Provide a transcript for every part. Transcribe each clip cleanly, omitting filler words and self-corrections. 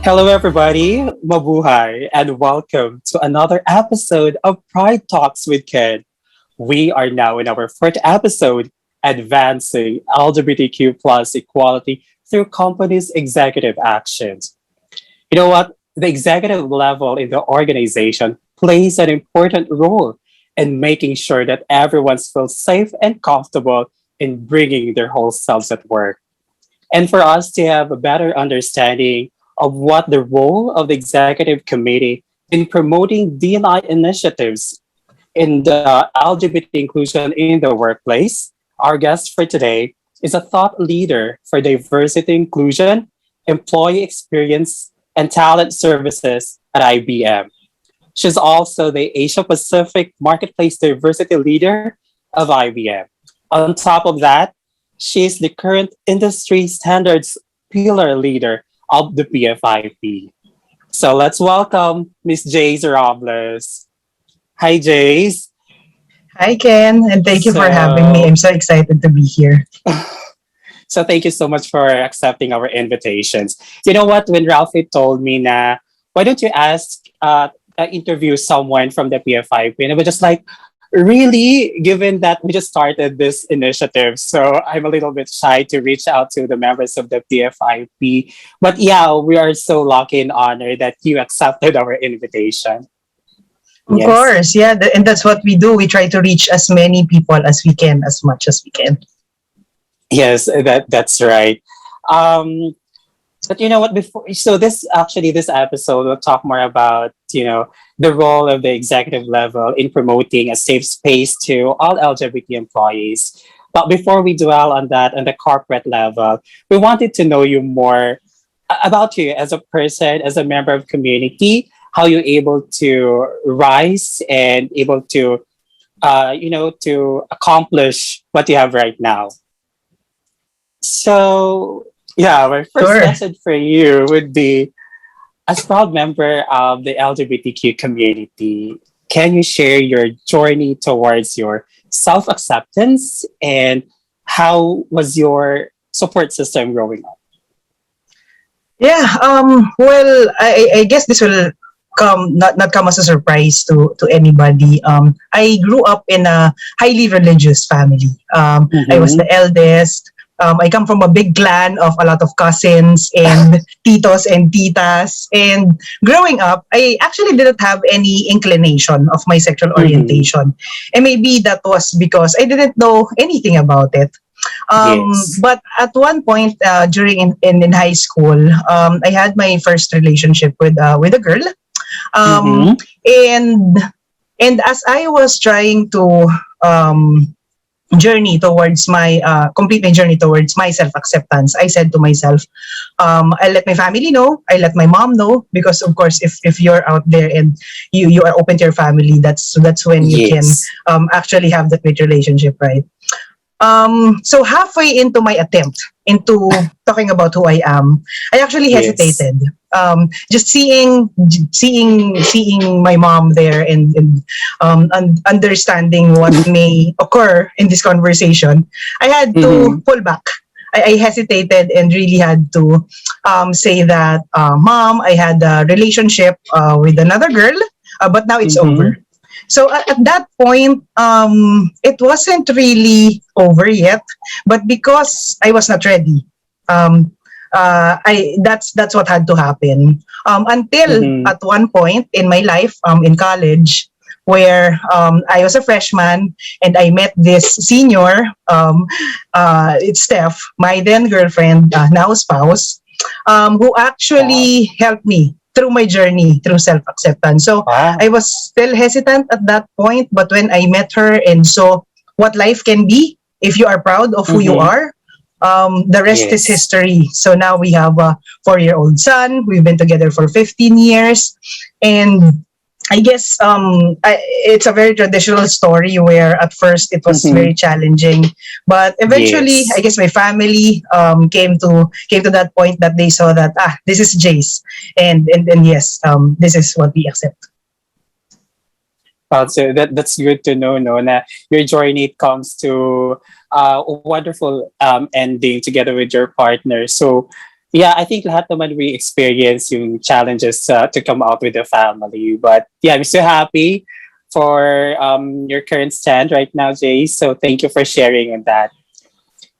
Hello, everybody. Mabuhay, and welcome to another episode of Pride Talks with Khen. We are now in our fourth episode, advancing LGBTQ plus equality through companies' executive actions. You know what? The executive level in the organization plays an important role in making sure that everyone feels safe and comfortable in bringing their whole selves at work. And for us to have a better understanding of what the role of the executive committee in promoting DNI initiatives in the LGBT inclusion in the workplace, our guest for today is a thought leader for diversity inclusion, employee experience, and talent services at IBM. She's also the Asia Pacific Marketplace Diversity Leader of IBM. On top of that, she is the current industry standards pillar leader of the PFIP. So let's welcome Miss Jace Robles. Hi, Jace. Hi, Ken, and thank you for having me. So, I'm so excited to be here. so thank you so much for accepting our invitations. You know what? When Ralphie told me na, why don't you interview someone from the PFIP? And I was just like, really, given that we just started this initiative, so I'm a little bit shy to reach out to the members of the PFIP. But yeah, we are so lucky and honored that you accepted our invitation. Of Yes. course, yeah, and that's what we do. We try to reach as many people as we can, as much as we can. Yes, that's right. Um, but you know what? Before, so this episode will talk more about the role of the executive level in promoting a safe space to all LGBT employees. But before we dwell on that on the corporate level, we wanted to know you more about you as a person, as a member of community, how you're able to rise and able to to accomplish what you have right now. So, yeah, my first Sure. question for you would be as proud member of the LGBTQ community, can you share your journey towards your self acceptance and how was your support system growing up? Yeah. Well, I guess this will not come as a surprise to anybody. I grew up in a highly religious family. I was Mm-hmm. the eldest. I come from a big clan of a lot of cousins and titos and titas. And growing up, I actually didn't have any inclination of my sexual Mm-hmm. orientation. And maybe that was because I didn't know anything about it. Yes. But at one point during in high school, I had my first relationship with a girl. Um, Mm-hmm. and and as I was trying to um, journey towards my complete my journey towards my self acceptance, I said to myself, I let my family know, I let my mom know, because of course, if you're out there and you are open to your family, that's when you can Yes. actually have that great relationship, right? So halfway into my attempt into talking about who I am, I actually Yes. hesitated. Just seeing my mom there and understanding what may occur in this conversation, I had to Mm-hmm. pull back. I hesitated and really had to say that, Mom, I had a relationship with another girl, but now it's Mm-hmm. over. So at that point, it wasn't really over yet, but because I was not ready, um, I that's what had to happen. Until Mm-hmm. at one point in my life, in college, where I was a freshman and I met this senior, it's Steph, my then girlfriend, now spouse, who Wow. actually helped me through my journey through self acceptance. So I Wow. was still hesitant at that point, but when I met her and saw what life can be if you are proud of who you Mm-hmm. are, the rest is Yes. history. So now we have a 4-year-old son. We've been together for 15 years. And I guess it's a very traditional story where at first it was Mm-hmm. very challenging, but eventually I Yes. guess my family came to that point that they saw that, this is Jace, and yes, this is what we accept. So that's good to know, no, na your journey comes to a wonderful ending together with your partner. So Yeah, I think lahat naman we experience yung challenges to come out with the family. But yeah, I'm so happy for your current stand right now, Jay. So thank you for sharing on that.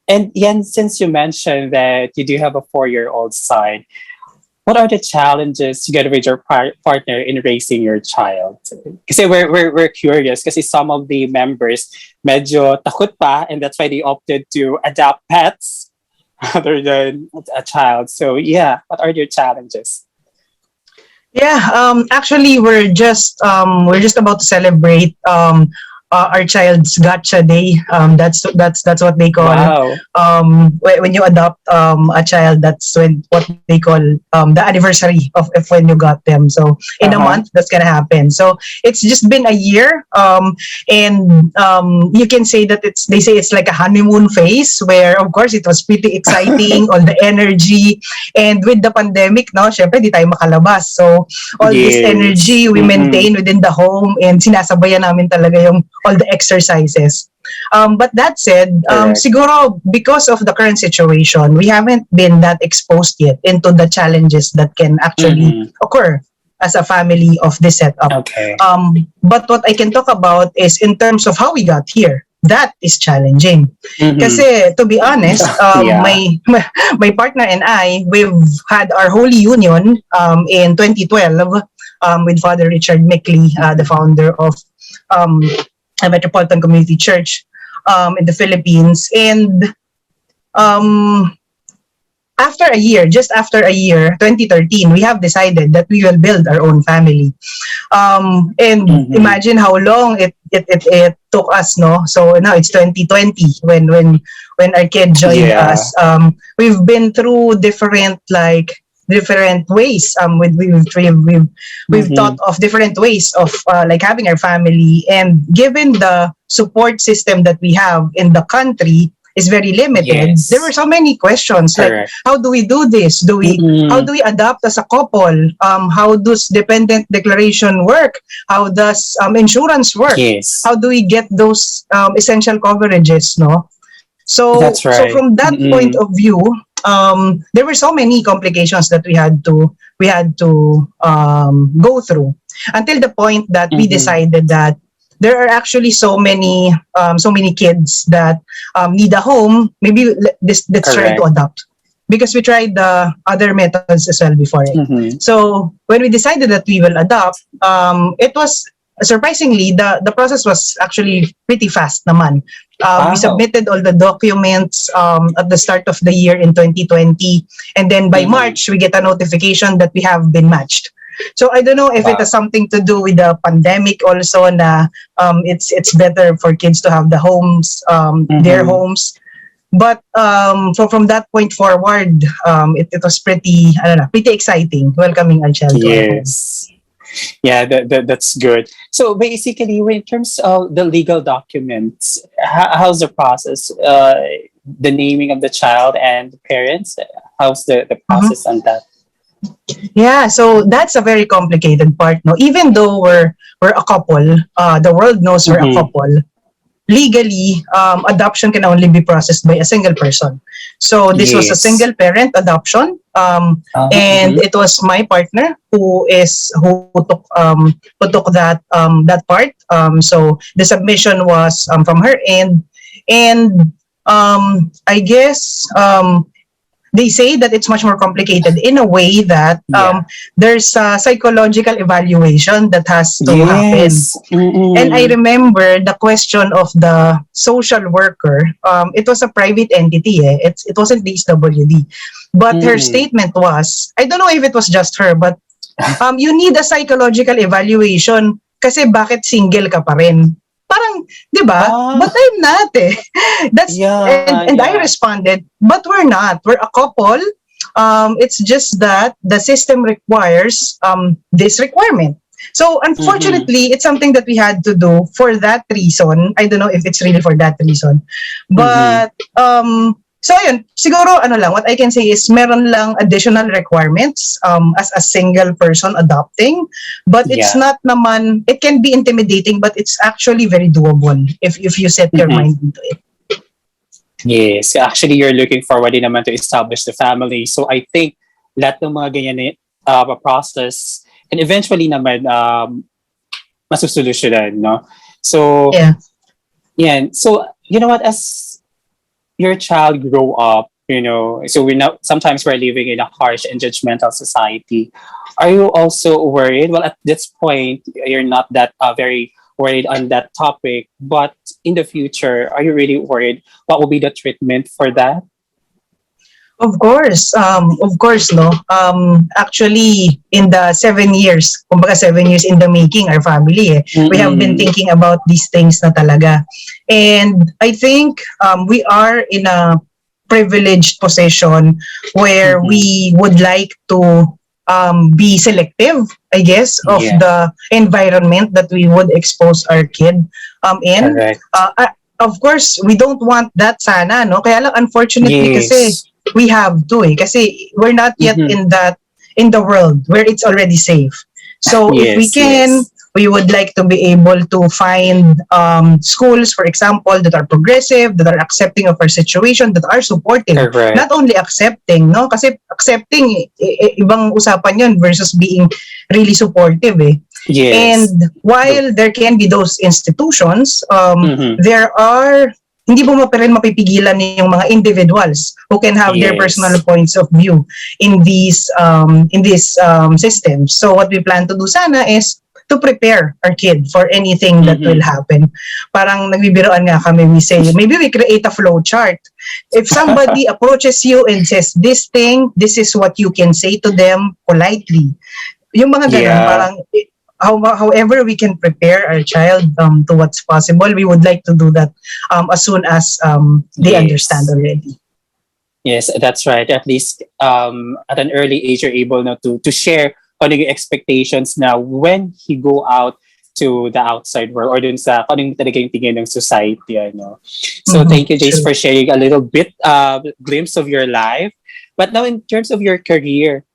And Yen, since you mentioned that you do have a 4-year-old son, what are the challenges together with your partner in raising your child? Kasi we're curious kasi some of the members medyo takot pa and that's why they opted to adopt pets rather than a child. So yeah, what are your challenges? Yeah, actually, we're just about to celebrate our child's gotcha day. That's what they call Wow. when you adopt a child. That's when what they call the anniversary of when you got them. So in a Uh-huh. month, that's gonna happen. So it's just been a year, and you can say that they say it's like a honeymoon phase where of course it was pretty exciting, all the energy, and with the pandemic, no, syempre di tayo makalabas. So all this Yes. energy we Mm-mm. maintain within the home and sinasabayan namin talaga yung all the exercises. But that said, Correct. siguro because of the current situation, we haven't been that exposed yet into the challenges that can actually Mm-hmm. occur as a family of this setup. Okay. But what I can talk about is in terms of how we got here. That is challenging. Mm-hmm. Kasi to be honest, Yeah. my partner and I, we've had our holy union in 2012 with Father Richard Mickley, the founder of um, a Metropolitan Community Church in the Philippines. And um, after a year, just after a year, 2013, we have decided that we will build our own family. And Mm-hmm. imagine how long it took us, no? So now it's 2020 when our kid joined Yeah. us. We've been through different ways. We've thought Mm-hmm. of different ways of like having our family, and given the support system that we have in the country is very limited, there were Yes. so many questions like Correct. how do we do this? How Mm-mm. do we adapt as a couple? How does dependent declaration work? How does insurance work? Yes. How do we get those essential coverages? No. So That's so right. from that point Mm-mm. of view, there were so many complications that we had to go through until the point that we Mm-hmm. decided that there are actually so many kids that need a home. Maybe let's try to Correct. adopt because we tried the other methods as well before it. Mm-hmm. So when we decided that we will adopt, it was surprisingly the process was actually pretty fast naman. We Wow. submitted all the documents at the start of the year in 2020, and then by Mm-hmm. March we get a notification that we have been matched. So I don't know if it has Wow. something to do with the pandemic also na it's better for kids to have their Mm-hmm. homes. But from that point forward, it was pretty, I don't know, pretty exciting welcoming our child to our home. Yes. Yeah, that's good. So basically, in terms of the legal documents, how's the process? The naming of the child and the parents. How's the Mhm. process on that? Yeah, so that's a very complicated part. No, even though we're a couple, the world knows we're a Mm-hmm. couple. Legally, adoption can only be processed by a single person. So this was a Yes. single parent adoption, and Mm-hmm. it was my partner who took that part. So the submission was from her end, and I guess they say that it's much more complicated in a way that Yeah. there's a psychological evaluation that has to happen. Yes. And I Mm-mm. remember the question of the social worker. It was a private entity. It wasn't the SWD. But her Mm-mm. statement was, I don't know if it was just her, but you need a psychological evaluation kasi bakit single ka pa rin? Parang, di ba? But Ah, I'm not eh. That's, and, yeah, and I yeah. responded, but we're not. We're a couple. It's just that the system requires this requirement. So Mm-hmm. unfortunately, it's something that we had to do for that reason. I don't know if it's really for that reason. Mm-hmm. But so yun, siguro ano lang, what I can say is meron lang additional requirements as a single person adopting, but it's Yeah. not naman, it can be intimidating, but it's actually very doable if you set your Mm-hmm. mind into it. Yes, actually you're looking forward din naman to establish the family. So I think lahat ng mga ganyan na process and eventually naman masusolusyonan, no? So, Yeah. yeah. So, you know what, as your child grow up, so we know sometimes we're living in a harsh and judgmental society. Are you also worried? Well, at this point, you're not that very worried on that topic, but in the future, are you really worried? What will be the treatment for that? Of course, no. Actually, in the 7 years, kumbaga 7 years in the making, our family, we have been Mm-mm. thinking about these things na talaga. And I think we are in a privileged position where Mm-hmm. we would like to be selective, I guess, of Yeah, the environment that we would expose our kid in. correct. Of course, we don't want that sana, no? Kaya lang, unfortunately, kasi Yes. we have to kasi we're not yet Mm-hmm. in the world where it's already safe. So if we Yes, can, yes. we would like to be able to find schools, for example, that are progressive, that are accepting of our situation, that are supportive. Correct. Not only accepting, no? Kasi accepting, ibang usapan yun versus being really supportive, eh. Yes. And while there can be those institutions, Mm-hmm. there are hindi mo rin mapipigilan yung mga individuals who can have their personal Yes. points of view in these systems. So what we plan to do sana is to prepare our kid for anything that will Mm-hmm. happen. Parang nagbibiroan nga kami, we say, maybe we create a flow chart. If somebody approaches you and says, this thing, this is what you can say to them politely. Yung mga ganun, Yeah. parang however we can prepare our child to what's possible, we would like to do that as soon as they understand Yes. already. Yes, that's right. At least at an early age, you're able now to share on yung expectations now when he go out to the outside world or dun sa kung ano yung talaga yung tingin ng society. Ano. So thank you, Jace, True. for sharing a little bit glimpse of your life. But now in terms of your career,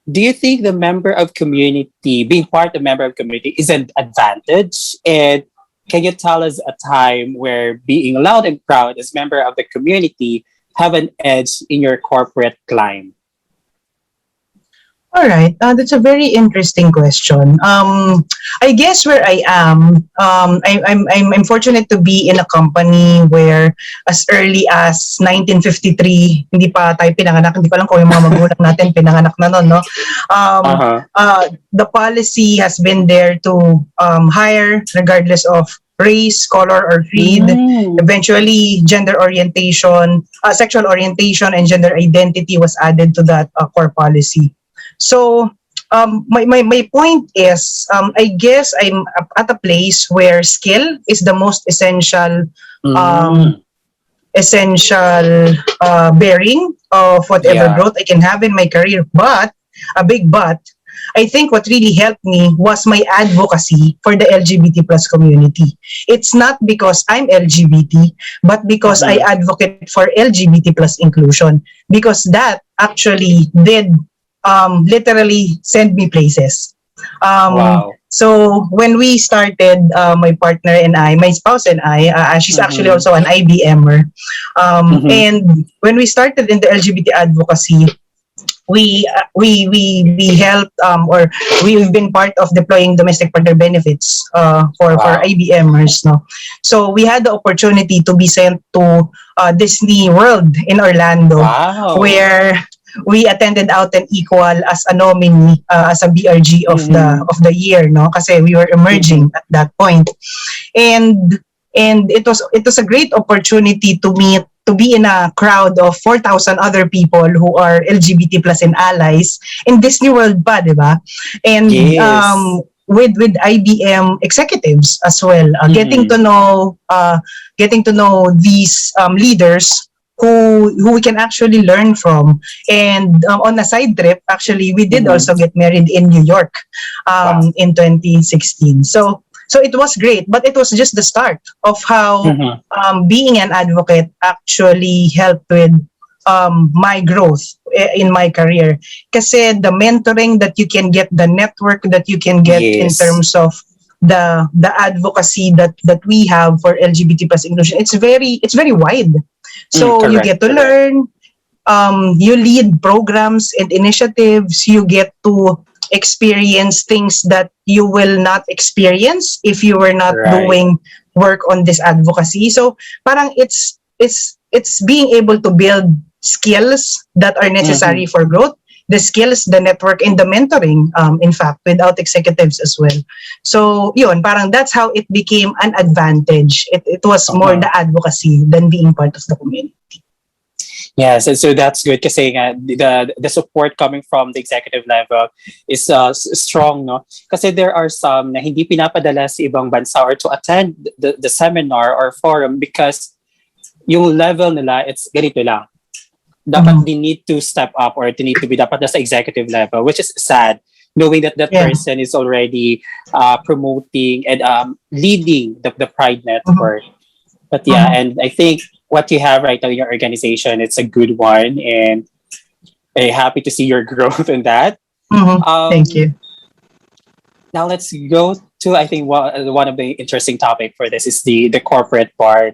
do you think the member of community, being part of member of community is an advantage? And can you tell us a time where being loud and proud as member of the community have an edge in your corporate climb? All right, that's a very interesting question. I guess where I am, I'm fortunate to be in a company where as early as 1953, hindi pa tayo pinanganak, hindi ko alam kung yung mga magulang natin pinanganak na noon, no? Uh-huh. The policy has been there to hire regardless of race, color, or creed. Mm. Eventually, gender orientation, sexual orientation, and gender identity was added to that core policy. So my point is, I guess I'm at a place where skill is the most essential Mm. bearing of whatever Yeah. growth I can have in my career. But a big but, I think what really helped me was my advocacy for the LGBT plus community. It's not because I'm LGBT, but because I Mhm. advocate for LGBT plus inclusion. Because that actually did literally send me places. Wow. So when we started, my partner and I, my spouse and I, she's actually Mhm. also an IBMer. Mhm. And when we started in the LGBT advocacy, we helped or we've been part of deploying domestic partner benefits for Wow. IBMers, no. So we had the opportunity to be sent to Disney World in Orlando, Wow. where we attended Out and Equal as a nominee, as a BRG Mhm. of the year, no, kasi we were Mhm. emerging at that point. And it was a great opportunity to be in a crowd of 4,000 other people who are LGBT plus and allies in Disney World pa, di ba? And Yes. with IBM executives as well, Mhm. getting to know these leaders who we can actually learn from. And on a side trip, actually, we did Mhm. also get married in New York Wow. in 2016. So it was great, but it was just the start of how Mhm. being an advocate actually helped with my growth in my career. Kasi the mentoring that you can get, the network that you can get in Yes. terms of the advocacy that we have for LGBT plus inclusion, it's very wide. So you Correct, get to correct. learn, you lead programs and initiatives, you get to experience things that you will not experience if you were not Right. doing work on this advocacy. So parang it's being able to build skills that are Mm-hmm. necessary for growth, the skills, the network, and the mentoring, in fact, without executives as well. So yun, parang that's how it became an advantage. It was more Uh-huh. the advocacy than being part of the community. Yes, and so that's good kasi nga the support coming from the executive level is strong, no? Kasi there are some na hindi pinapadala sa ibang bansa or to attend the seminar or forum because yung level nila, it's ganito lang. Dapat Mhm. they need to step up or they need to be dapat nasa executive level, which is sad, knowing that that Yeah. person is already promoting and leading the Pride Mhm. Network. But yeah, Mhm. and I think what you have right now in your organization, it's a good one, and I'm happy to see your growth in that. Mhm. Thank Um, you. Now let's go to I think one of the interesting topic for this is the corporate part.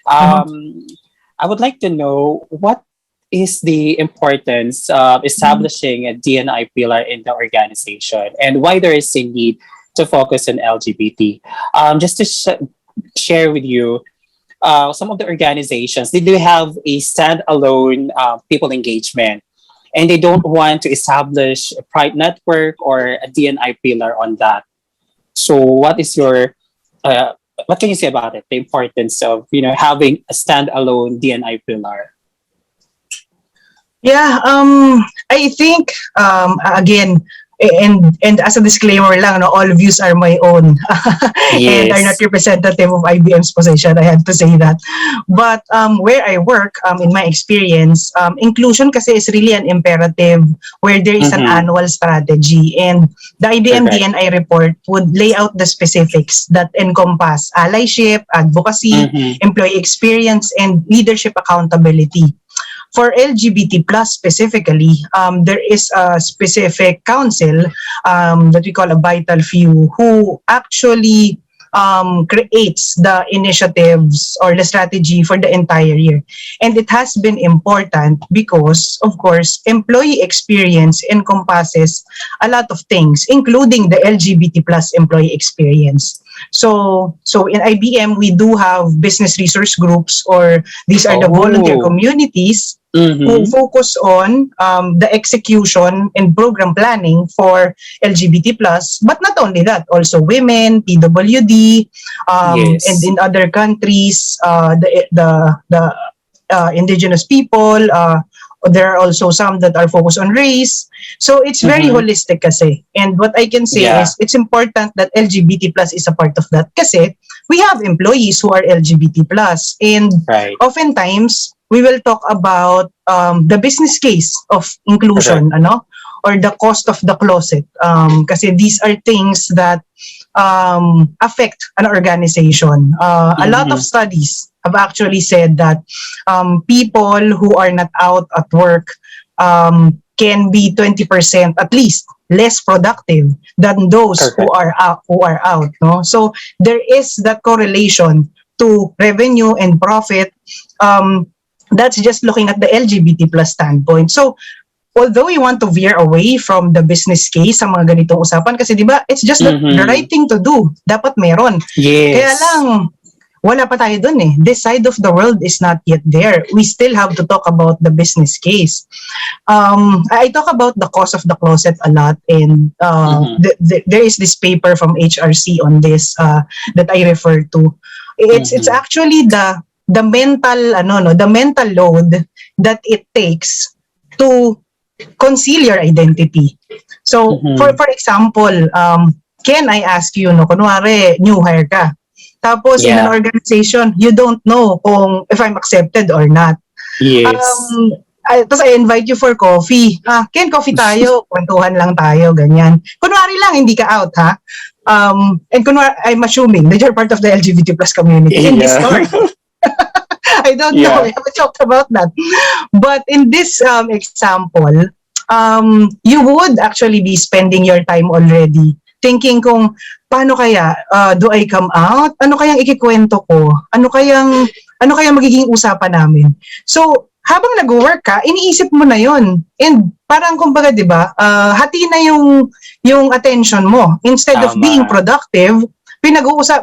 Mhm. I would like to know what is the importance of establishing a DNI pillar in the organization and why there is a need to focus on LGBT. Just to share with you, some of the organizations they do have a standalone people engagement, and they don't want to establish a pride network or a DNI pillar on that. So, uh, what can you say about it? The importance of having a standalone DNI pillar. Yeah, I think again, and as a disclaimer lang, no, all views are my own and are not Yes. representative of IBM's position. I had to say that. But where I work, in my experience, inclusion kasi is really an imperative where there is an Mm-hmm. annual strategy, and the IBM Correct. DNI report would lay out the specifics that encompass allyship, advocacy, Mm-hmm. employee experience, and leadership accountability. For LGBT plus specifically, there is a specific council that we call a vital few who actually creates the initiatives or the strategy for the entire year. And it has been important because, of course, employee experience encompasses a lot of things, including the LGBT plus employee experience. So in IBM, we do have business resource groups, or these are the volunteer Oh. communities who Mm-hmm. focus on the execution and program planning for LGBT plus, but not only that, also women, PWD, and Yes. in other countries, the indigenous people. There are also some that are focused on race. So it's very Mm-hmm. holistic kasi. And what I can say Yeah. is it's important that LGBT plus is a part of that kasi we have employees who are LGBT plus, and Right. oftentimes we will talk about the business case of Correct. inclusion, or the cost of the closet. Kasi these are things that affect an organization. A lot of Mm-hmm. studies have actually said that people who are not out at work can be 20% at least less productive than those who Correct. are out. No, so there is that correlation to revenue and profit. That's just looking at the LGBT plus standpoint. So although we want to veer away from the business case sa mga ganitong usapan, kasi di ba, it's just the Mm-hmm. right thing to do. Dapat meron. Kaya Yes. lang, wala pa tayo dun eh. This side of the world is not yet there. We still have to talk about the business case. I talk about the cost of the closet a lot, and Mm-hmm. there is this paper from HRC on this that I refer to. It's Mm-hmm. actually the mental the mental load that it takes to conceal your identity. So, Mm-hmm. for example, can I ask you, no, kunwari, new hire ka. Tapos, in an Yeah. organization, you don't know kung if I'm accepted or not. Yes. Um, Tapos I invite you for coffee. Ken, coffee tayo. Kwentuhan lang tayo, ganyan. Kunwari lang, hindi ka out, ha? And kunwari, I'm assuming that you're part of the LGBT plus community in this Yeah. story. I don't know. We Yeah. haven't talked about that. But in this example, you would actually be spending your time already thinking kung paano kaya, do I come out? Ano kayang ikikwento ko? Ano kayang Ano kaya magiging usapan namin? So, habang nag-work ka, iniisip mo na yon. And parang kumbaga, di ba, hati na yung attention mo. Instead of being Tama. productive,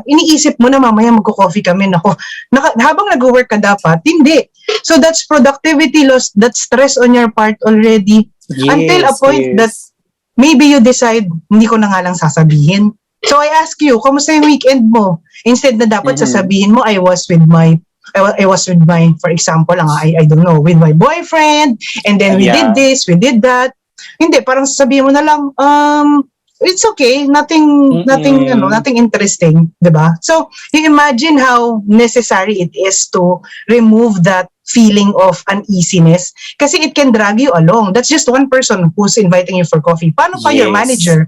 iniisip mo na mamaya magko-coffee kami. Habang nag-work ka dapat, hindi. So that's productivity loss, that's stress on your part already. Until a Yes, point that yes. maybe you decide, hindi ko na nga lang sasabihin. So I ask you, kamusta yung weekend mo? Instead na dapat Mhm. sasabihin mo, I was with my, for example, I don't know, with my boyfriend, and then we did Yeah. this, we did that. Hindi, parang sasabihin mo na lang, it's okay, Mm-mm. nothing interesting, 'di ba? So, you imagine how necessary it is to remove that feeling of uneasiness kasi it can drag you along. That's just one person who's inviting you for coffee. Paano pa your Yes. manager,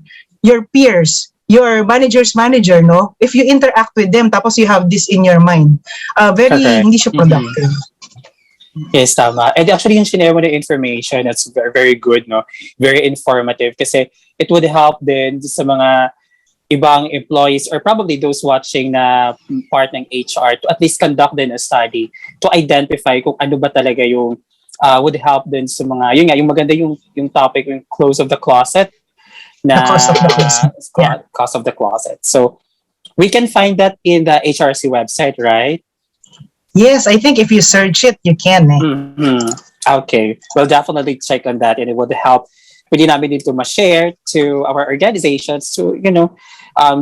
your peers, your manager's manager, no? If you interact with them tapos you have this in your mind, very Correct. hindi siya Mhm. productive. Yes, tama. And actually, yung sinare mo na information, that's very, very good, no? Very informative kasi it would help din sa mga ibang employees or probably those watching na part ng HR to at least conduct din a study to identify kung ano ba talaga yung would help din sa mga, yun nga, yung maganda yung topic, yung close of the closet The cost na of the closet. Yeah. cost of the closet. So, we can find that in the HRC website, right? Yes, I think if you search it, you can. Mm-hmm. Okay. We'll definitely check on that and it would help. Pwede namin dito ma-share to our organizations to,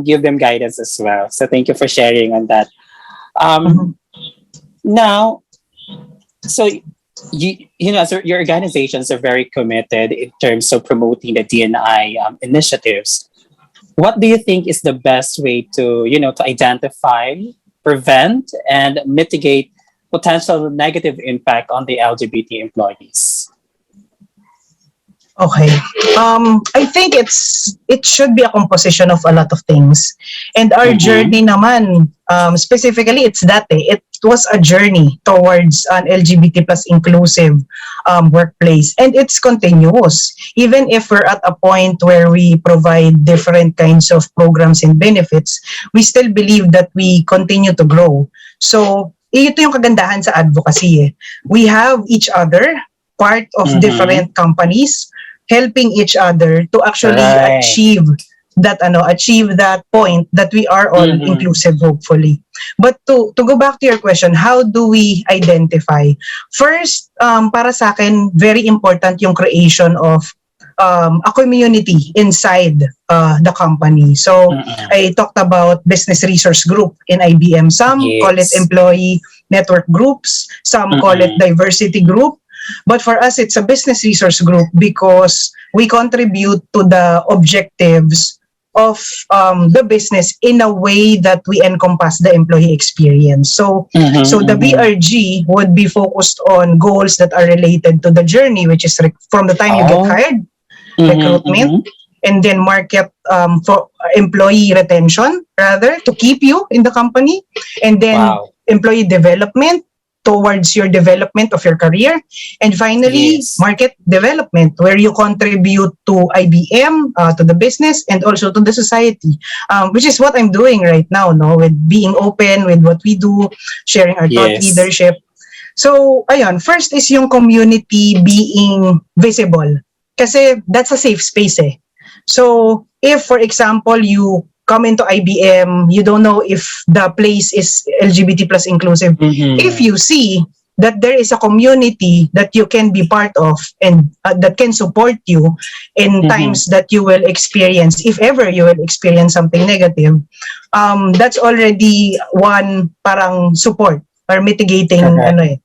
give them guidance as well. So thank you for sharing on that. Mhm. Now, so so your organizations are very committed in terms of promoting the DNI initiatives. What do you think is the best way to identify, prevent, and mitigate potential negative impact on the LGBT employees? Okay. I think it should be a composition of a lot of things. And our Mm-hmm. journey naman, specifically, it's that it was a journey towards an LGBT plus inclusive workplace. And it's continuous. Even if we're at a point where we provide different kinds of programs and benefits, we still believe that we continue to grow. So, ito yung kagandahan sa advocacy. We have each other, part of Mm-hmm. different companies, helping each other to actually Right. achieve that point that we are all Mm-hmm. inclusive, hopefully. But to go back to your question, how do we identify? First, para sa akin, very important yung creation of a community inside the company. So Mm-hmm. I talked about business resource group in IBM. Some call it Yes. employee network groups, some call it Mm-hmm. diversity group. But for us, it's a business resource group because we contribute to the objectives of the business in a way that we encompass the employee experience. Mm-hmm. So the Mm-hmm. BRG would be focused on goals that are related to the journey, which is from the time you get Oh. hired, Mm-hmm. recruitment, Mm-hmm. and then market for employee retention, rather, to keep you in the company, and then Wow. employee development towards your development of your career, and finally Yes. market development, where you contribute to IBM, to the business, and also to the society, which is what I'm doing right now, no, with being open with what we do, sharing our thought Yes. leadership. So ayun, first is yung community being visible, kasi that's a safe space eh. So if for example you come into IBM, you don't know if the place is LGBT plus inclusive. Mm-hmm. If you see that there is a community that you can be part of and that can support you in Mm-hmm. times that you will experience, if ever you will experience something negative, that's already one parang support or mitigating Correct.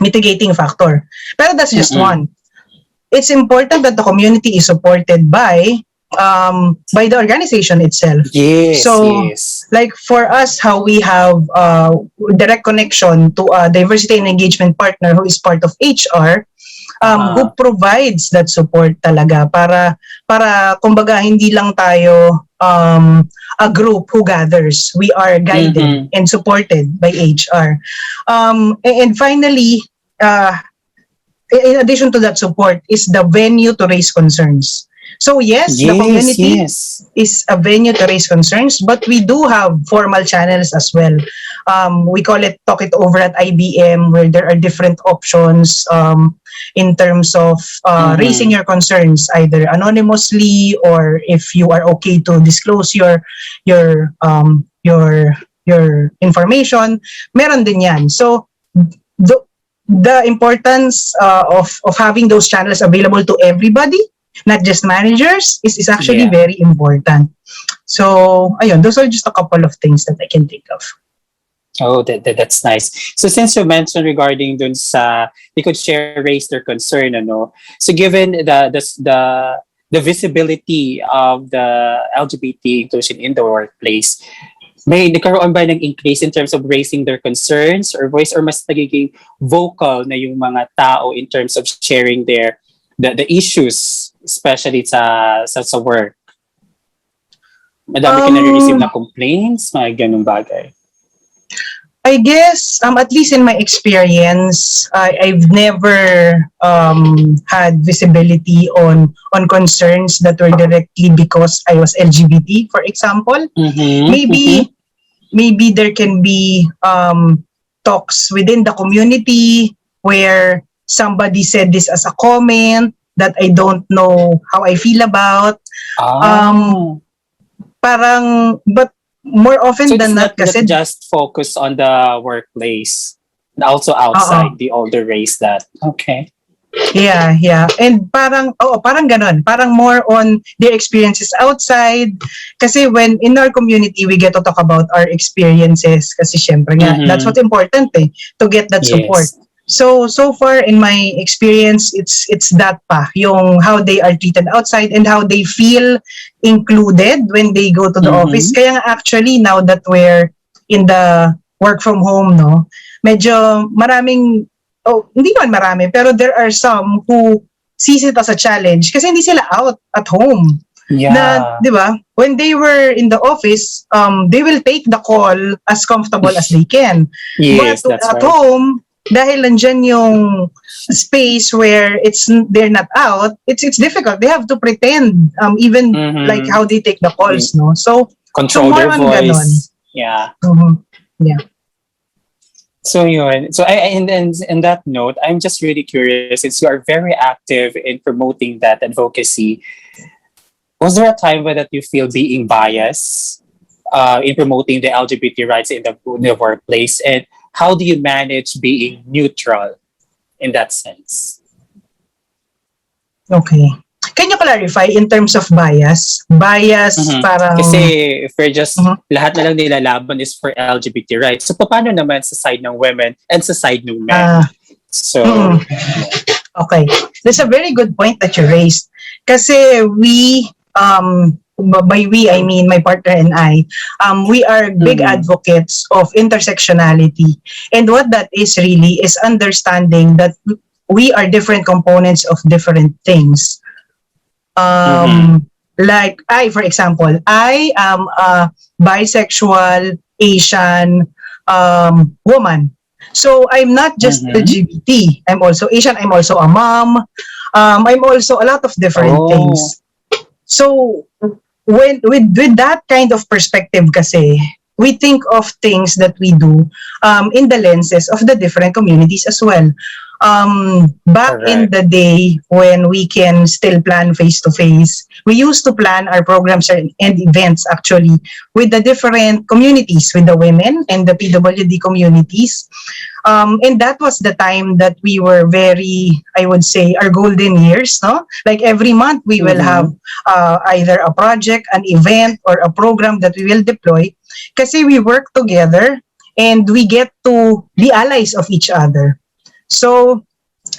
mitigating factor. Pero that's just Mm-mm. one. It's important that the community is supported by the organization itself. Yes. So, Yes. like for us, how we have direct connection to a diversity and engagement partner who is part of HR, who provides that support talaga para kumbaga hindi lang tayo a group who gathers. We are guided Mm-hmm. and supported by HR. And finally, in addition to that support, is the venue to raise concerns. So yes, the Yes. community Yes. is a venue to raise concerns, but we do have formal channels as well. We call it Talk It Over at IBM, where there are different options in terms of raising your concerns, either anonymously or if you are okay to disclose your your information. Meron din yan. So the, the importance of having those channels available to everybody, not just managers, is actually Yeah. very important. So, ayun, those are just a couple of things that I can think of. Oh, that's nice. So since you mentioned regarding dun sa they could share raise their concern, ano. So given the visibility of the LGBT inclusion in the workplace, may nagkaroon ba ng increase in terms of raising their concerns or voice, or mas nagiging vocal na yung mga tao in terms of sharing the issues, especially sa work? Madami ka na-receive na complaints, mga ganung bagay. I guess, at least in my experience, I've never had visibility on concerns that were directly because I was LGBT, for example. Maybe there can be talks within the community where somebody said this as a comment that I don't know how I feel about. But more often So than it's not, not kasi just focus on the workplace, also outside, the older race that. Okay. Yeah. And parang ganon. Parang more on their experiences outside. Kasi when in our community, we get to talk about our experiences. Kasi syempre nga, that's what's important to get that support. Yes. So far in my experience, it's that pa, yung how they are treated outside and how they feel included when they go to the office. Kaya nga actually now that we're in the work from home, no, medyo maraming, hindi naman marami, pero there are some who sees it as a challenge kasi hindi sila out at home. Yeah. Na, di ba, when they were in the office, they will take the call as comfortable as they can. Yes, but that's at right. home, dahil nandyan yung space where they're not out, it's difficult. They have to pretend, even like how they take the calls, no? So control more their on voice. ganon. Yeah. Yeah. So yun. So and in that note, I'm just really curious, since you are very active in promoting that advocacy, was there a time when that you feel being biased in promoting the LGBT rights in the workplace, and how do you manage being neutral in that sense? Okay. Can you clarify in terms of bias? Bias parang... Kasi if we're just, lahat na lang nilalaban is for LGBT rights. So paano naman sa side ng women and sa side ng men? Okay. That's a very good point that you raised. Kasi we, by we, I mean my partner and I, we are big advocates of intersectionality. And what that is really is understanding that we are different components of different things. Like for example, I am a bisexual Asian woman. So I'm not just LGBT. I'm also Asian. I'm also a mom. I'm also a lot of different things. So with that kind of perspective kasi, we think of things that we do in the lenses of the different communities as well. Back in the day when we can still plan face-to-face, we used to plan our programs and events actually with the different communities, with the women and the PWD communities. And that was the time that we were very, I would say, our golden years, no? Like every month we will have either a project, an event, or a program that we will deploy kasi we work together and we get to be allies of each other. So,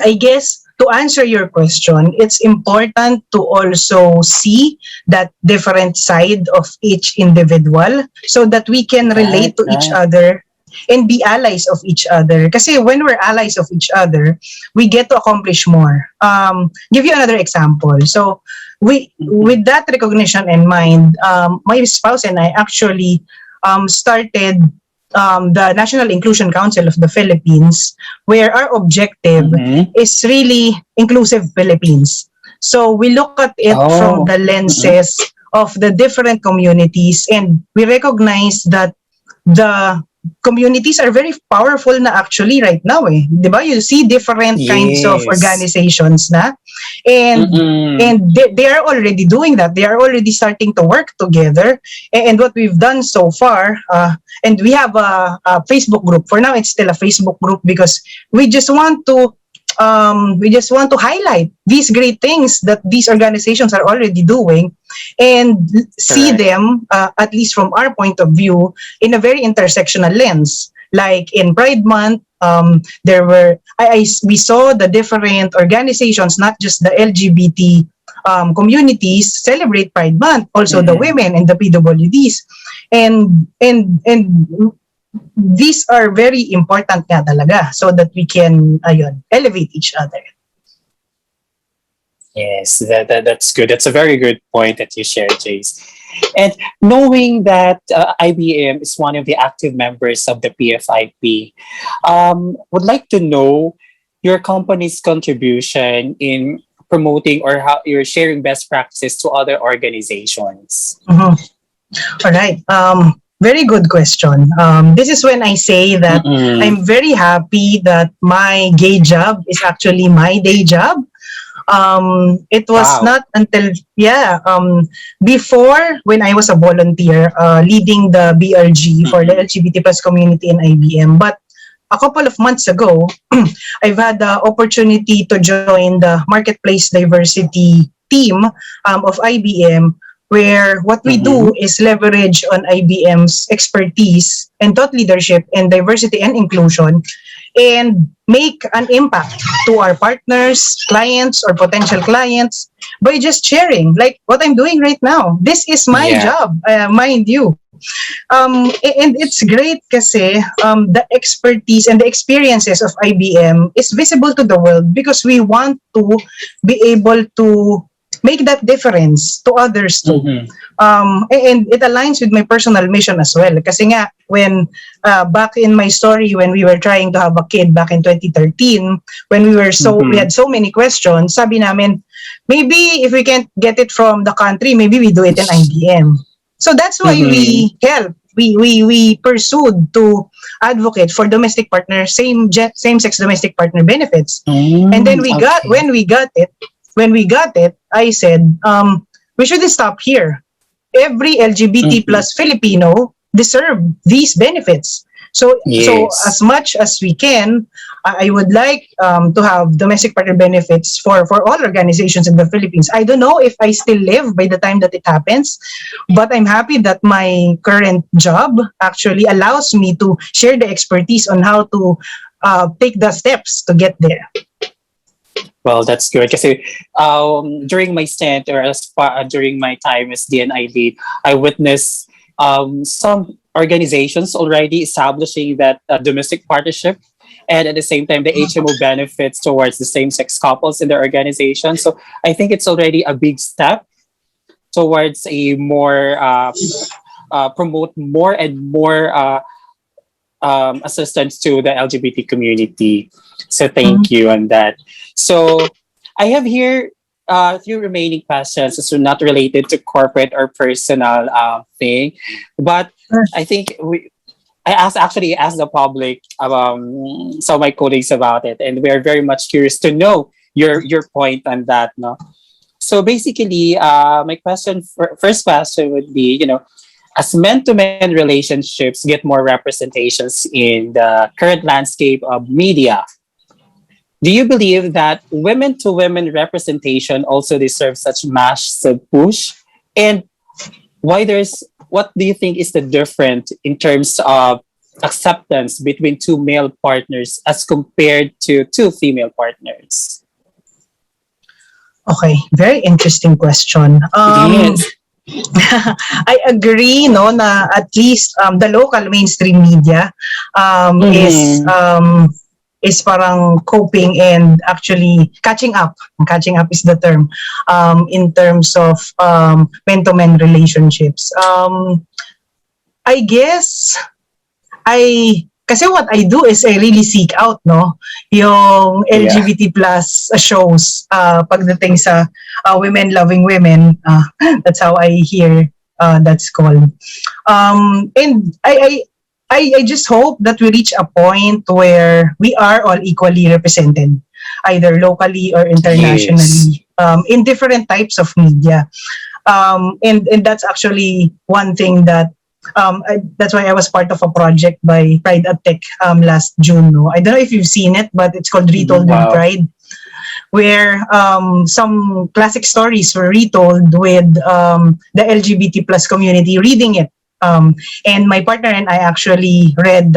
I guess to answer your question, it's important to also see that different side of each individual so that we can relate to each other and be allies of each other. Kasi when we're allies of each other, we get to accomplish more. Give you another example. So, with that recognition in mind, my spouse and I actually started the National Inclusion Council of the Philippines, where our objective is really inclusive Philippines. So we look at it from the lenses of the different communities, and we recognize that the communities are very powerful na actually right now eh. 'Di ba? You see different kinds of Yes. organizations na, and Mm-mm. they are already doing that. They are already starting to work together. And what we've done so far, and we have a Facebook group. For now, it's still a Facebook group because we just want to highlight these great things that these organizations are already doing, and see Correct. them, at least from our point of view, in a very intersectional lens. Like in Pride Month, there were we saw the different organizations, not just the LGBT communities, celebrate Pride Month. Also, the Mm-mm. women and the PWDs, and these are very important nga talaga so that we can elevate each other. Yes, that's good. That's a very good point that you shared, Jace. And knowing that IBM is one of the active members of the PFIP, would like to know your company's contribution in promoting or how you're sharing best practices to other organizations. Mhm. All right. Very good question. This is when I say that Mm-mm. I'm very happy that my gay job is actually my day job. It was Wow. not until before, when I was a volunteer leading the BLG for the Mm-mm. LGBT plus community in IBM. But a couple of months ago, I've had the opportunity to join the marketplace diversity team of IBM, where what we Mm-hmm. do is leverage on IBM's expertise and thought leadership in diversity and inclusion, and make an impact to our partners, clients, or potential clients by just sharing, like what I'm doing right now. This is my Yeah. job, mind you. And it's great kasi the expertise and the experiences of IBM is visible to the world because we want to be able to make that difference to others too. Mm-hmm. And it aligns with my personal mission as well. Kasi nga, when back in my story, when we were trying to have a kid back in 2013, when we Mm-hmm. had so many questions, sabi namin, maybe if we can't get it from the country, maybe we do it in IBM. So that's why Mm-hmm. we helped. We pursued to advocate for domestic partner, same sex domestic partner benefits. And then Mm, okay. when we got it, I said, we shouldn't stop here. Every LGBT Mm-hmm. plus Filipino deserve these benefits. So as Yes. much as we can, I would like to have domestic partner benefits for all organizations in the Philippines. I don't know if I still live by the time that it happens, but I'm happy that my current job actually allows me to share the expertise on how to take the steps to get there. Well, that's good. Kasi during my stint or during my time as DNI lead, I witnessed some organizations already establishing that domestic partnership, and at the same time, the HMO benefits towards the same-sex couples in their organization. So I think it's already a big step towards a more promote more and more assistance to the LGBT community. So thank you on that. So I have here a few remaining questions. So not related to corporate or personal thing, but I think actually asked the public, some of my colleagues about it, and we are very much curious to know your point on that. No, so basically, my first question would be, as men-to-men relationships get more representations in the current landscape of media, do you believe that women-to-women representation also deserves such massive push? And what do you think is the difference in terms of acceptance between two male partners as compared to two female partners? Okay, very interesting question. Yes. I agree, no, na at least the local mainstream media um, is Mm-hmm. um, is parang coping and actually catching up. Catching up is the term in terms of men-to-men relationships. I guess kasi what I do is I really seek out, no, yung Yeah. LGBT plus shows pagdating sa women loving women. That's how I hear that's called. And I I just hope that we reach a point where we are all equally represented, either locally or Yes. internationally, in different types of media. And that's actually one thing that that's why I was part of a project by Pride at Tech last June. No? I don't know if you've seen it, but it's called Retold with Wow. Pride, where some classic stories were retold with the LGBT plus community reading it. And my partner and I actually read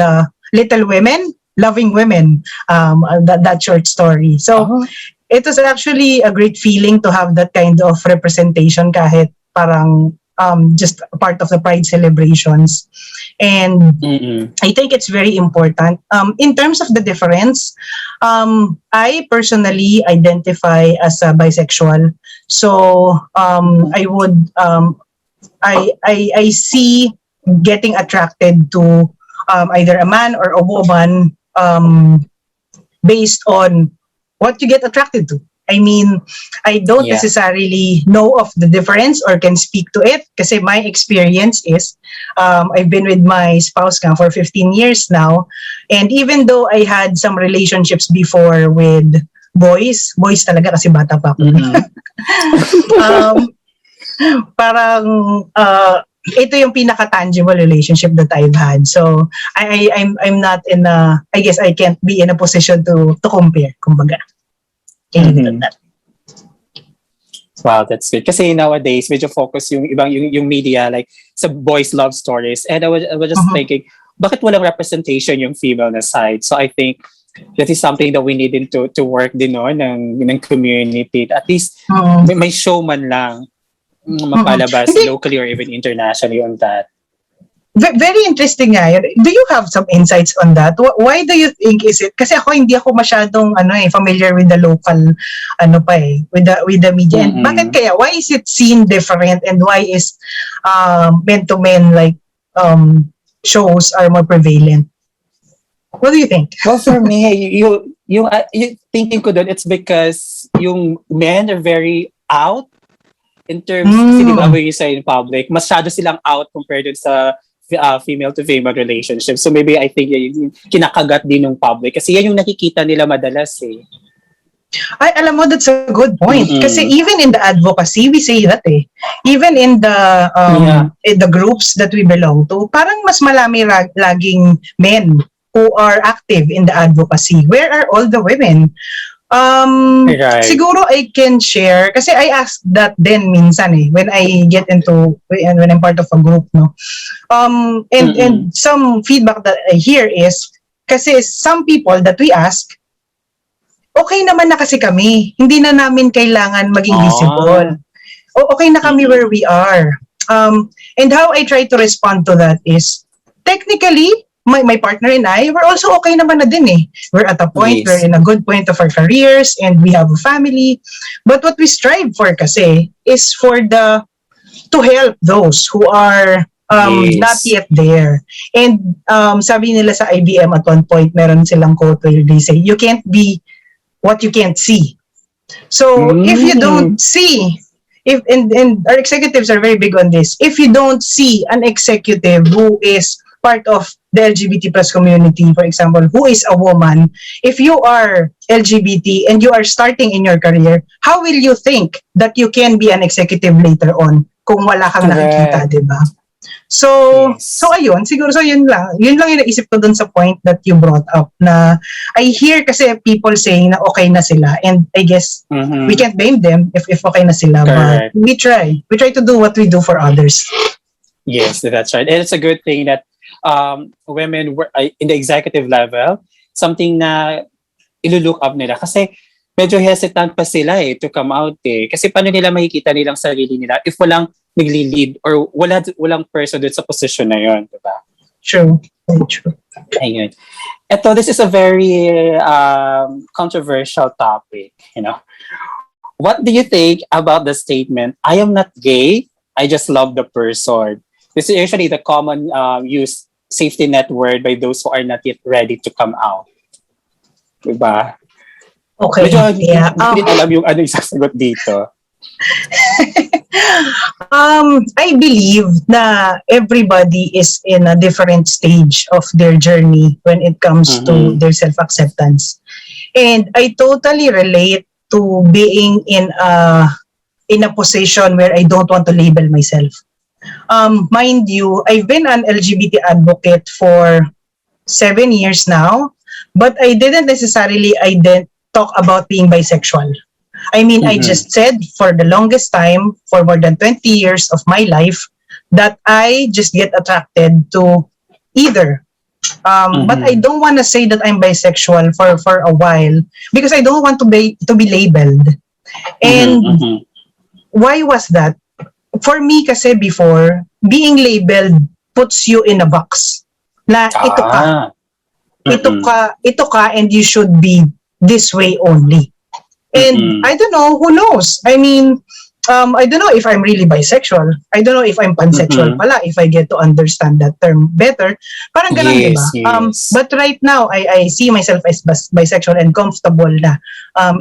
Little Women, Loving Women, that short story. So Oh. it was actually a great feeling to have that kind of representation kahit parang just part of the Pride celebrations. And Mm-mm. I think it's very important. In terms of the difference, I personally identify as a bisexual. So I would I see getting attracted to either a man or a woman based on what you get attracted to. I mean, I don't Yeah. necessarily know of the difference or can speak to it kasi my experience is I've been with my spouse nga for 15 years now, and even though I had some relationships before with boys talaga kasi bata pa ako. Mm-mm. um, parang ito yung pinaka-tangible relationship that I've had. So I'm not in a, I guess I can't be in a position to compare, kumbaga. Mhm. Wow, that's good. Kasi nowadays, medyo focus yung ibang yung media like sa boys love stories. And I was just Mhm. thinking, bakit walang representation yung female na side? So I think that is something that we need to work din no ng community. At least Mhm. may show man lang mapalabas Hindi, locally or even internationally on that. very interesting nga yun. Do you have some insights on that? Why do you think is it? Kasi ako hindi ako masyadong familiar with the local with the media. And bakit Mm-mm. kaya? Why is it seen different and why is men to men like shows are more prevalent? What do you think? Well, for me, yung thinking ko doon, it's because yung men are very out in terms, kasi di ba Mm. when you say in public, masyado silang out compared dun sa female to female relationship. So maybe I think yung kinakagat din ng public kasi yan yung nakikita nila madalas eh. Ay, alam mo, that's a good point. Kasi Mm-mm. even in the advocacy, we say that eh. Even Yeah. in the groups that we belong to, parang mas malami laging men who are active in the advocacy. Where are all the women? Right. Siguro I can share, kasi I ask that din minsan eh, when I get into, when I'm part of a group, no? And Mm-mm. some feedback that I hear is, kasi some people that we ask, okay naman na kasi kami. Hindi na namin kailangan maging visible. Ah. Okay na kami Mm-mm. where we are. And how I try to respond to that is, technically, my partner and I, we're also okay naman na din eh. We're at a point, we're Yes. in a good point of our careers, and we have a family. But what we strive for kasi is to help those who are not Yes. yet there. And sabi nila sa IBM at one point, meron silang quote where they say, you can't be what you can't see. So if you don't Mm. see, if and our executives are very big on this, if you don't see an executive who is part of the LGBT plus community, for example, who is a woman, if you are LGBT and you are starting in your career, how will you think that you can be an executive later on kung wala kang nakikita, Correct. di ba? So Yes. ayun, siguro so yun lang yung naisip ko dun sa point that you brought up na I hear kasi people saying na okay na sila, and I guess we Mm-hmm. can't blame them if okay na sila, Correct. but we try to do what we do for others. Yes, that's right. And it's a good thing that women were in the executive level, something na ilulook up nila. Kasi medyo hesitant pa sila to come out eh. Kasi paano nila makikita nilang sarili nila if walang nagli-lead or walang person dun sa position na yon, di ba? True. Very true. Ayun. Ito, this is a very controversial topic, you know. What do you think about the statement, I am not gay, I just love the person? This is usually the common used safety net word by those who are not yet ready to come out. Diba? Okay. Medyo Yeah. hindi ko din alam yung ano yung sasagot dito. I believe na everybody is in a different stage of their journey when it comes to Mm-hmm. their self-acceptance. And I totally relate to being in a position where I don't want to label myself. Mind you, I've been an LGBT advocate for 7 years now, but I didn't necessarily talk about being bisexual. I mean, I Mm-hmm. just said for the longest time, for more than 20 years of my life, that I just get attracted to either. But I Mm-hmm. don't want to say that I'm bisexual for a while because I don't want to be labeled. Mm-hmm. And Mm-hmm. why was that? For me kasi before, being labeled puts you in a box. Na ito ka, Ah. ito Mm-mm. ka, ito ka, and you should be this way only. And Mm-mm. I don't know, who knows? I mean, I don't know if I'm really bisexual. I don't know if I'm pansexual Mm-mm. pala, if I get to understand that term better. Parang ganun, di ba? Yes, yes. But right now, I see myself as bisexual and comfortable na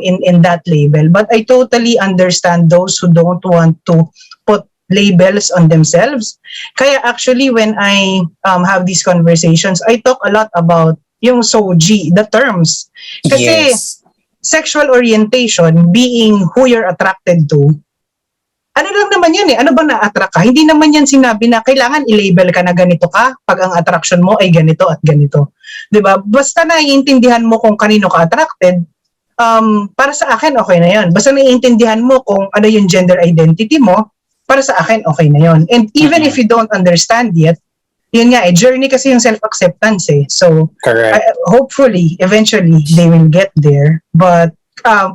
in that label. But I totally understand those who don't want to put labels on themselves. Kaya actually, when I have these conversations, I talk a lot about yung SOG, the terms. Kasi Yes. sexual orientation, being who you're attracted to, ano lang naman yan eh, ano ba na-attract ka? Hindi naman yan sinabi na kailangan i-label ka na ganito ka pag ang attraction mo ay ganito at ganito. 'Di ba? Basta naiintindihan mo kung kanino ka attracted, para sa akin okay na yon. Basta naiintindihan mo kung ano yung gender identity mo, para sa akin okay na yon. And even if Mm-mm. you don't understand yet, yun nga eh, journey kasi yung self-acceptance eh. So, Correct. hopefully, eventually, they will get there. But,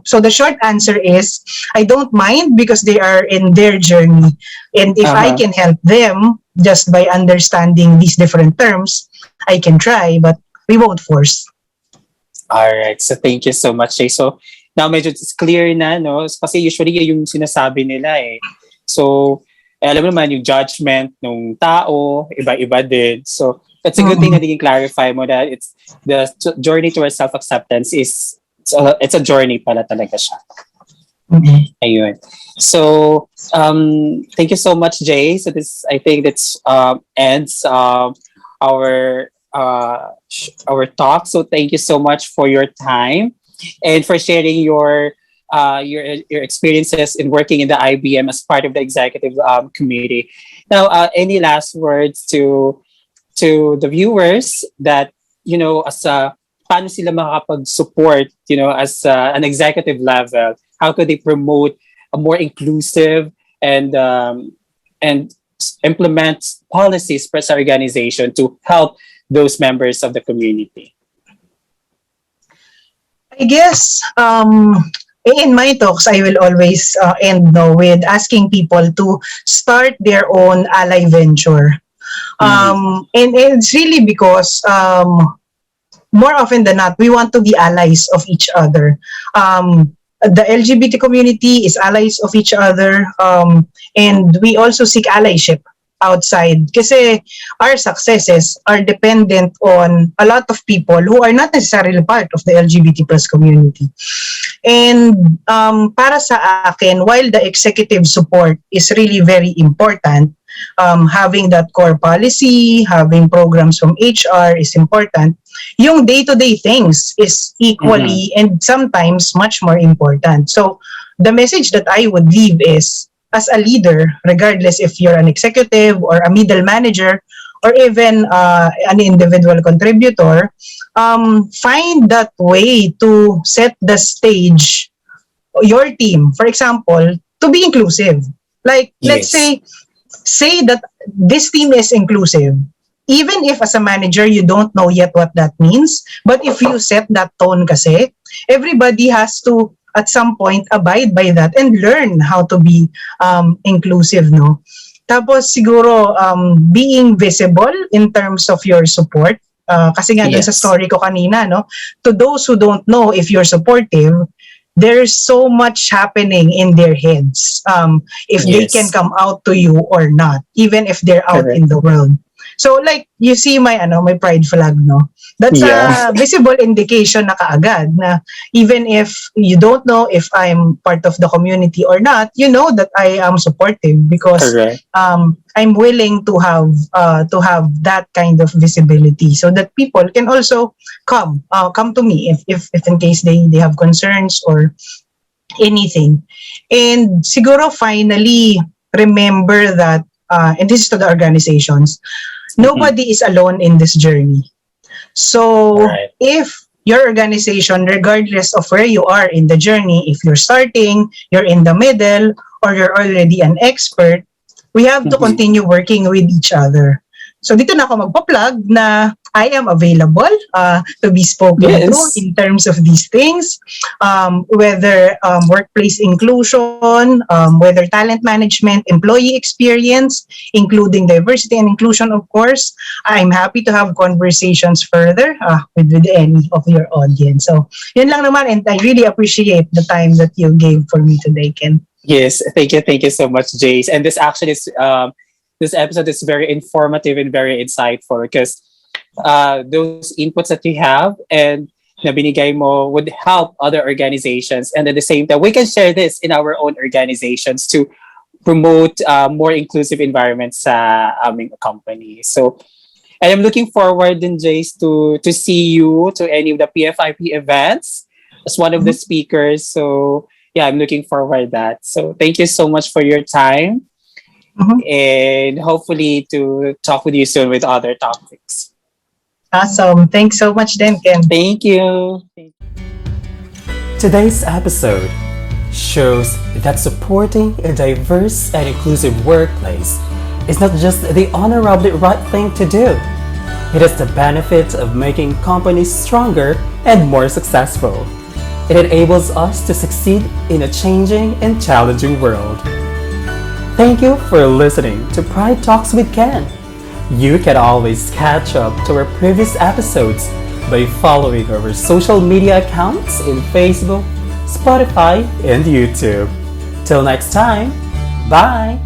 so the short answer is, I don't mind because they are in their journey. And if I Uh-huh. can help them just by understanding these different terms, I can try, but we won't force. All right. So thank you so much, Jay. So now medyo it's clear na, no? Kasi usually yung sinasabi nila eh. So, alam mo naman yung judgment ng tao, iba-iba din. So, that's a good thing na Mm-mm. naging clarify mo that it's the journey towards self-acceptance is it's a journey pala talaga siya. Mm-mm. Ayun. So, thank you so much, Jay. So this, I think that's ends our our talk. So thank you so much for your time and for sharing your experiences in working in the IBM as part of the executive committee. Now, any last words to the viewers that as a paano sila makakapag-support as an executive level, how could they promote a more inclusive and implement policies for sa organization to help those members of the community? I guess in my talks, I will always end with asking people to start their own ally venture. Mm. And it's really because more often than not, we want to be allies of each other. The LGBT community is allies of each other, and we also seek allyship outside kasi our successes are dependent on a lot of people who are not necessarily part of the LGBT plus community. And para sa akin, while the executive support is really very important, having that core policy, having programs from HR is important. Yung day-to-day things is Mhm. equally and sometimes much more important. So the message that I would leave is, as a leader, regardless if you're an executive or a middle manager or even an individual contributor, find that way to set the stage, your team, for example, to be inclusive. Like, let's Yes. say that this team is inclusive. Even if as a manager, you don't know yet what that means, but if you set that tone kasi, everybody has to, at some point, abide by that and learn how to be inclusive, no? Tapos siguro, being visible in terms of your support, kasi nga dun sa Yes. story ko kanina, no? To those who don't know if you're supportive, there's so much happening in their heads, if they can Yes. come out to you or not, even if they're out Correct. in the world. So like you see my pride flag, no? That's Yeah. a visible indication na kaagad na even if you don't know if I'm part of the community or not, you know that I am supportive because Correct. I'm willing to have that kind of visibility so that people can also come to me if in case they have concerns or anything. And siguro finally remember that and this is to the organizations, Mhm. nobody is alone in this journey. All So right. if your organization, regardless of where you are in the journey, if you're starting, you're in the middle, or you're already an expert, we have to Mhm. continue working with each other. So dito na ako magpa-plug na I am available to be spoken to Yes. in terms of these things, whether workplace inclusion, whether talent management, employee experience, including diversity and inclusion, of course. I'm happy to have conversations further with any of your audience. So, yun lang naman, and I really appreciate the time that you gave for me today, Ken. Yes. Thank you so much, Jace. And this actually is this episode is very informative and very insightful because those inputs that you have and na binigay mo would help other organizations, and at the same time we can share this in our own organizations to promote more inclusive environments sa aming company. So and I'm looking forward din, Jace, to see you to any of the PFIP events as one of the Mhm. speakers. So yeah, I'm looking forward that. So thank you so much for your time Mhm. and hopefully to talk with you soon with other topics. Awesome. Thanks so much, then, Ken. Thank you. Today's episode shows that supporting a diverse and inclusive workplace is not just the honorably right thing to do. It is the benefit of making companies stronger and more successful. It enables us to succeed in a changing and challenging world. Thank you for listening to Pride Talks with Ken. You can always catch up to our previous episodes by following our social media accounts in Facebook, Spotify, and YouTube. Till next time, bye!